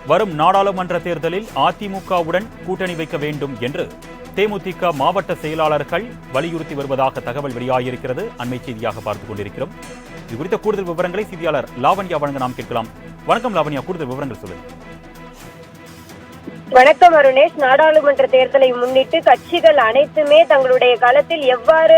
வரும் நாடாளுமன்ற தேர்தலில் அதிமுகவுடன் கூட்டணி வைக்க வேண்டும் என்று தேமுதிக மாவட்ட செயலாளர்கள் வலியுறுத்தி வருவதாக தகவல் வெளியாகியிருக்கிறது. அண்மை செய்தியாக பார்த்துக் கொண்டிருக்கிறோம். இது குறித்த கூடுதல் விவரங்களை செய்தியாளர் லாவண்யா வழங்க நாம் கேட்கலாம். வணக்கம் லாவண்யா, கூடுதல் விவரங்கள் சொல்லுங்கள். வணக்கம் அருணேஷ். நாடாளுமன்ற தேர்தலை முன்னிட்டு கட்சிகள் அனைத்துமே தங்களுடைய களத்தில் எவ்வாறு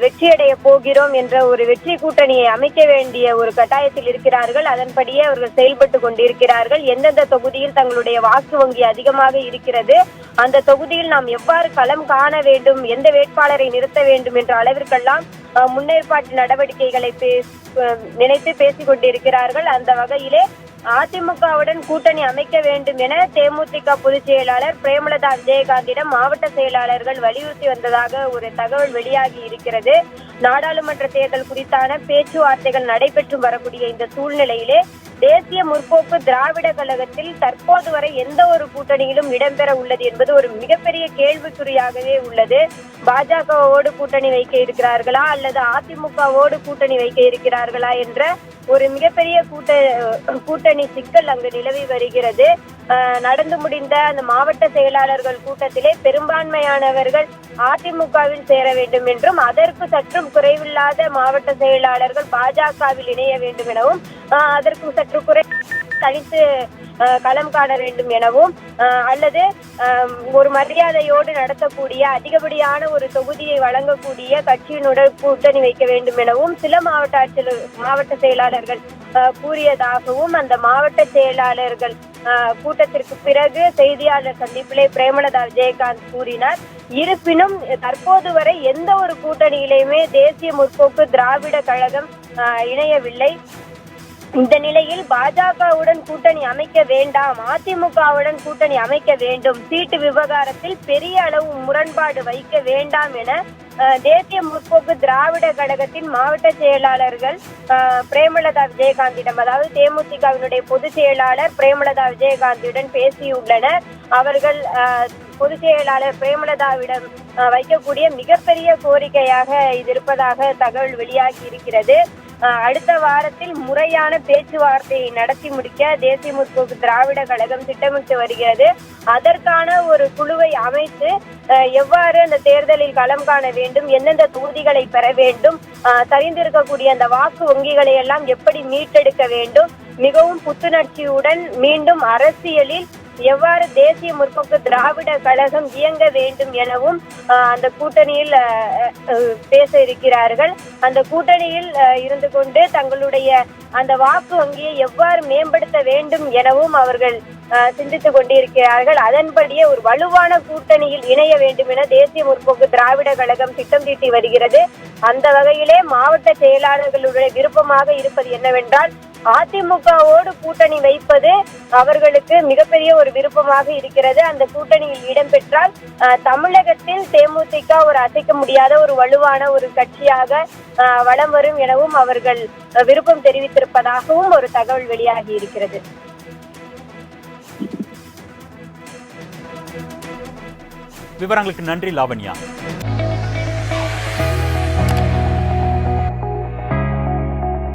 வெற்றியடைய போகிறோம் என்ற ஒரு வெற்றி கூட்டணியை அமைக்க வேண்டிய ஒரு கட்டாயத்தில் இருக்கிறார்கள். அதன்படியே அவர்கள் செயல்பட்டு கொண்டிருக்கிறார்கள். எந்தெந்த தொகுதியில் தங்களுடைய வாக்கு வங்கி அதிகமாக இருக்கிறது, அந்த தொகுதியில் நாம் எவ்வாறு களம் காண வேண்டும், எந்த வேட்பாளரை நிறுத்த வேண்டும் என்ற அளவிற்கெல்லாம் முன்னேற்பாட்டு நடவடிக்கைகளை நினைத்து பேசிக் கொண்டிருக்கிறார்கள். அந்த வகையிலே அதிமுகவுடன் கூட்டணி அமைக்க வேண்டும் என தேமுதிக பொதுச் செயலாளர் பிரேமலதா விஜயகாந்திடம் மாவட்ட செயலாளர்கள் வலியுறுத்தி வந்ததாக ஒரு தகவல் வெளியாகி இருக்கிறது. நாடாளுமன்ற தேர்தல் குறித்தான பேச்சுவார்த்தைகள் நடைபெற்று வரக்கூடிய இந்த சூழ்நிலையிலே தேசிய முற்போக்கு திராவிட கழகத்தில் தற்போது வரை எந்த ஒரு கூட்டணியிலும் இடம்பெற உள்ளது என்பது ஒரு மிகப்பெரிய கேள்விக்குறியாகவே உள்ளது. பாஜகவோடு கூட்டணி வைக்க இருக்கிறார்களா அல்லது அதிமுகவோடு கூட்டணி வைக்க இருக்கிறார்களா என்ற ஒரு மிகப்பெரிய கூட்டணி சிக்கல் அங்கு நிலவி வருகிறது. நடந்து முடிந்த அந்த மாவட்ட செயலாளர்கள் கூட்டத்திலே பெரும்பான்மையானவர்கள் அதிமுகவில் சேர வேண்டும் என்றும், அதற்கு சற்றும் குறைவில்லாத மாவட்ட செயலாளர்கள் பாஜகவில் இணைய வேண்டும் எனவும், அதற்கு சற்று குறை தனித்து களம் காண வேண்டும் எனவும், அல்லது ஒரு மரியாதையோடு நடத்தக்கூடிய அதிகப்படியான ஒரு தொகுதியை வழங்கக்கூடிய கட்சியினுடன் கூட்டணி வைக்க வேண்டும் எனவும் சில மாவட்ட செயலாளர்கள் கூறியதாகவும் அந்த மாவட்ட செயலாளர்கள் கூட்டத்திற்கு பிறகு செய்தியாளர் சந்திப்பிலே பிரேமலதா விஜயகாந்த் கூறினார். இருப்பினும் தற்போது வரை எந்த ஒரு கூட்டணியிலுமே தேசிய முற்போக்கு திராவிட கழகம் இணையவில்லை. இந்த நிலையில் பாஜகவுடன் கூட்டணி அமைக்க வேண்டாம், அதிமுகவுடன் கூட்டணி அமைக்க வேண்டும், சீட்டு விவகாரத்தில் பெரிய அளவு முரண்பாடு வைக்க வேண்டாம் என தேசிய முற்போக்கு திராவிட கழகத்தின் மாவட்ட செயலாளர்கள் பிரேமலதா விஜயகாந்திடம், அதாவது தேமுதிகவினுடைய பொதுச் செயலாளர் பிரேமலதா விஜயகாந்தியுடன் பேசியுள்ளனர். அவர்கள் பொதுச் செயலாளர் பிரேமலதாவிடம் வைக்கக்கூடிய மிகப்பெரிய கோரிக்கையாக இது இருப்பதாக தகவல் வெளியாகி இருக்கிறது. அடுத்த வாரத்தில் முறையான பேச்சுவார்த்தையை நடத்தி முடிக்க தேசிய முற்போக்கு திராவிட கழகம் திட்டமிட்டு வருகிறது. அதற்கான ஒரு குழுவை அமைத்து எவ்வாறு அந்த தேர்தலில் களம் காண வேண்டும், எந்தெந்த தொகுதிகளை பெற வேண்டும், சரிந்திருக்கக்கூடிய அந்த வாக்கு வங்கிகளை எல்லாம் எப்படி மீட்டெடுக்க வேண்டும், மிகவும் புத்துணர்ச்சியுடன் மீண்டும் அரசியலில் எவ்வாறு தேசிய முற்போக்கு திராவிட கழகம் இயங்க வேண்டும் எனவும் அந்த கூட்டணியில் பேச இருக்கிறார்கள். அந்த கூட்டணியில் இருந்து கொண்டு தங்களுடைய அந்த வாக்கு வங்கியை எவ்வாறு மேம்படுத்த வேண்டும் எனவும் அவர்கள் சிந்தித்துக் கொண்டிருக்கிறார்கள். அதன்படியே ஒரு வலுவான கூட்டணியில் இணைய வேண்டும் என தேசிய முற்போக்கு திராவிட கழகம் திட்டம் தீட்டி வருகிறது. அந்த வகையிலே மாவட்ட செயலாளர்களுடைய விருப்பமாக இருப்பது என்னவென்றால், அதிமுகவோடு கூட்டணி வைப்பது அவர்களுக்கு மிகப்பெரிய ஒரு விருப்பமாக இருக்கிறது. அந்த கூட்டணியில் இடம்பெற்றால் தமிழகத்தில் தேமுதிக ஒரு அசைக்க முடியாத ஒரு வலுவான ஒரு கட்சியாக வலம் வரும் எனவும் அவர்கள் விருப்பம் தெரிவித்திருப்பதாகவும் ஒரு தகவல் வெளியாகி இருக்கிறது. விவரங்களுக்கு நன்றி லாவண்யா.